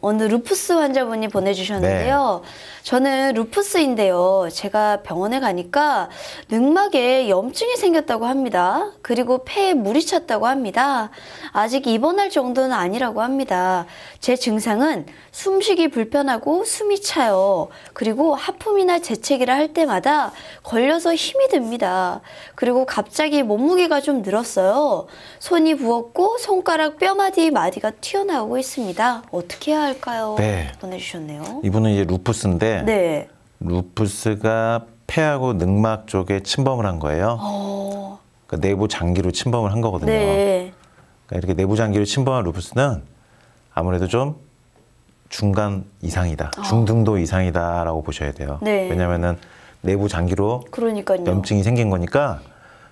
오늘 루푸스 환자분이 보내주셨는데요. 네. 저는 루푸스인데요. 제가 병원에 가니까 늑막에 염증이 생겼다고 합니다. 그리고 폐에 물이 찼다고 합니다. 아직 입원할 정도는 아니라고 합니다. 제 증상은 숨쉬기 불편하고 숨이 차요. 그리고 하품이나 재채기를 할 때마다 걸려서 힘이 듭니다. 그리고 갑자기 몸무게가 좀 늘었어요. 손이 부었고 손가락 뼈마디 마디가 튀어나오고 있습니다. 어떻게 해야 할까요? 네. 보내주셨네요. 이분은 이제 루푸스인데 네. 루푸스가 폐하고 늑막 쪽에 침범을 한 거예요. 그러니까 내부 장기로 침범을 한 거거든요. 네. 그러니까 이렇게 내부 장기로 침범한 루푸스는 아무래도 좀 중간 이상이다, 중등도 이상이다라고 보셔야 돼요. 네. 왜냐하면은 내부 장기로 그러니까요. 염증이 생긴 거니까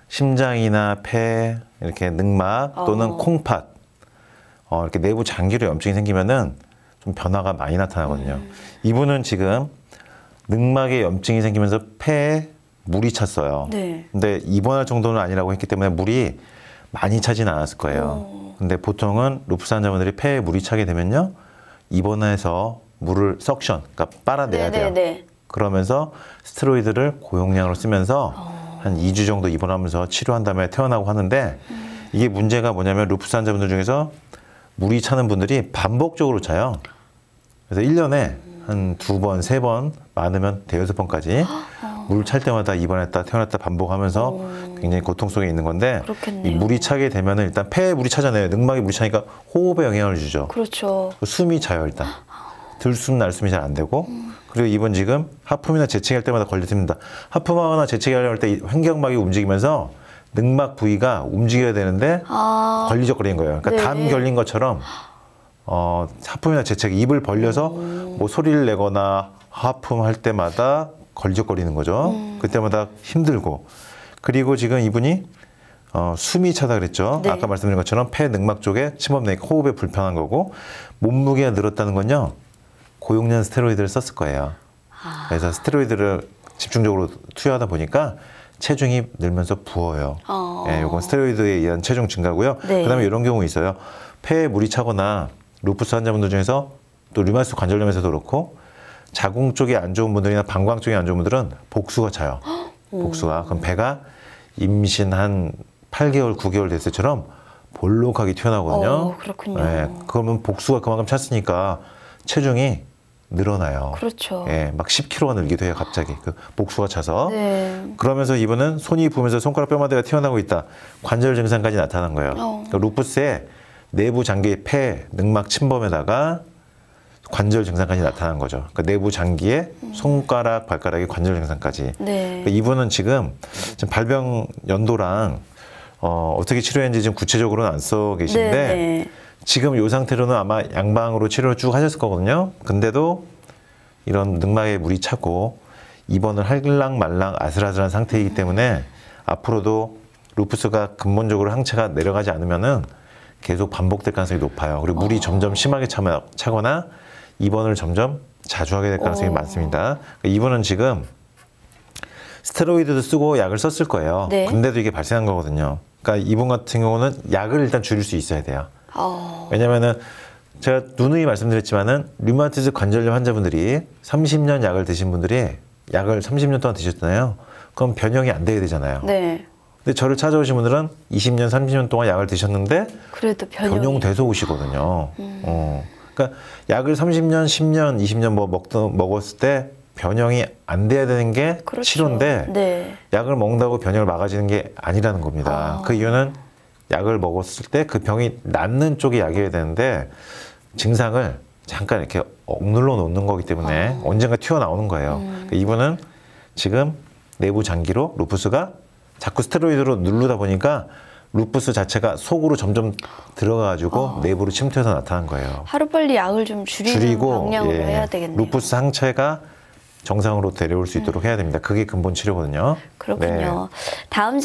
심장이나 폐, 이렇게 늑막 또는 콩팥, 이렇게 내부 장기로 염증이 생기면은 좀 변화가 많이 나타나거든요. 이분은 지금 늑막에 염증이 생기면서 폐에 물이 찼어요. 네. 근데 입원할 정도는 아니라고 했기 때문에 물이 많이 차진 않았을 거예요. 근데 보통은 루푸스 환자분들이 폐에 물이 차게 되면요, 입원해서 물을 석션, 그러니까 빨아내야 돼요. 그러면서 스테로이드를 고용량으로 쓰면서 한 2주 정도 입원하면서 치료한 다음에 퇴원하고 하는데, 이게 문제가 뭐냐면 루푸스 환자분들 중에서 물이 차는 분들이 반복적으로 차요. 그래서 1년에 한 2번, 3번, 많으면 대여섯 번까지 물 찰 때마다 입원했다 퇴원했다 반복하면서 굉장히 고통 속에 있는 건데, 이 물이 차게 되면 일단 폐에 물이 차잖아요. 늑막에 물이 차니까 호흡에 영향을 주죠. 그렇죠. 숨이 차요. 일단 들숨 날숨이 잘 안 되고, 그리고 이번 지금 하품이나 재채기 할 때마다 걸리습니다. 하품하거나 재채기 할 때 횡격막이 움직이면서 늑막 부위가 움직여야 되는데 걸리적거리는 거예요. 그러니까 담 결린 것처럼 하품이나 재채기, 입을 벌려서 뭐 소리를 내거나 하품할 때마다 걸리적거리는 거죠. 그때마다 힘들고, 그리고 지금 이분이 숨이 차다 그랬죠. 네. 아까 말씀드린 것처럼 폐 늑막 쪽에 침범되니까 호흡에 불편한 거고, 몸무게가 늘었다는 건요, 고용량 스테로이드를 썼을 거예요. 그래서 스테로이드를 집중적으로 투여하다 보니까 체중이 늘면서 부어요. 예, 요건 스테로이드에 의한 체중 증가고요. 네. 그다음에 이런 경우 있어요. 폐에 물이 차거나 루푸스 환자분들 중에서 또 류마티스 관절염에서도 그렇고 자궁 쪽이 안 좋은 분들이나 방광 쪽이 안 좋은 분들은 복수가 차요. 복수가. 그럼 배가 임신 한 8개월, 9개월 됐을 때처럼 볼록하게 튀어나오거든요. 그렇군요. 예, 그러면 복수가 그만큼 찼으니까 체중이 늘어나요. 그렇죠. 예, 막 10kg가 늘기도 해요, 갑자기. 그 복수가 차서. 네. 그러면서 이분은 손이 부으면서 손가락 뼈마디가 튀어나오고 있다. 관절 증상까지 나타난 거예요. 그러니까 루푸스의 내부 장기 폐, 늑막 침범에다가 관절 증상까지 나타난 거죠. 그러니까 내부 장기에 손가락, 발가락의 관절 증상까지. 네. 그러니까 이분은 지금 발병 연도랑 어떻게 치료했는지 지금 구체적으로는 안 써 계신데, 네. 지금 이 상태로는 아마 양방으로 치료를 쭉 하셨을 거거든요. 근데도 이런 늑막에 물이 차고 입원을 할랑 말랑 아슬아슬한 상태이기 때문에 앞으로도 루푸스가 근본적으로 항체가 내려가지 않으면은 계속 반복될 가능성이 높아요. 그리고 물이 점점 심하게 차거나 입원을 점점 자주 하게 될 가능성이 많습니다. 이분은 지금 스테로이드도 쓰고 약을 썼을 거예요. 네. 근데도 이게 발생한 거거든요. 그러니까 이분 같은 경우는 약을 일단 줄일 수 있어야 돼요. 왜냐면은 제가 누누이 말씀드렸지만은 류마티스 관절염 환자분들이 30년 약을 드신 분들이 약을 30년 동안 드셨잖아요. 그럼 변형이 안 돼야 되잖아요. 네. 근데 저를 찾아오신 분들은 20년, 30년 동안 약을 드셨는데 그래도 변형돼서 오시거든요. 그러니까 약을 30년, 10년, 20년 뭐 먹었을 때 변형이 안 돼야 되는 게 그렇죠. 치료인데, 네. 약을 먹는다고 변형을 막아지는 게 아니라는 겁니다. 그 이유는 약을 먹었을 때 그 병이 낫는 쪽에 약이어야 되는데 증상을 잠깐 이렇게 억눌러 놓는 거기 때문에 언젠가 튀어나오는 거예요. 그러니까 이분은 지금 내부 장기로 루푸스가 자꾸 스테로이드로 누르다 보니까 루푸스 자체가 속으로 점점 들어가가지고 내부로 침투해서 나타난 거예요. 하루빨리 약을 좀 줄이는 방향으로 해야 되겠네요. 루푸스 항체가 정상으로 데려올 수 있도록 해야 됩니다. 그게 근본 치료거든요. 그렇군요. 네. 다음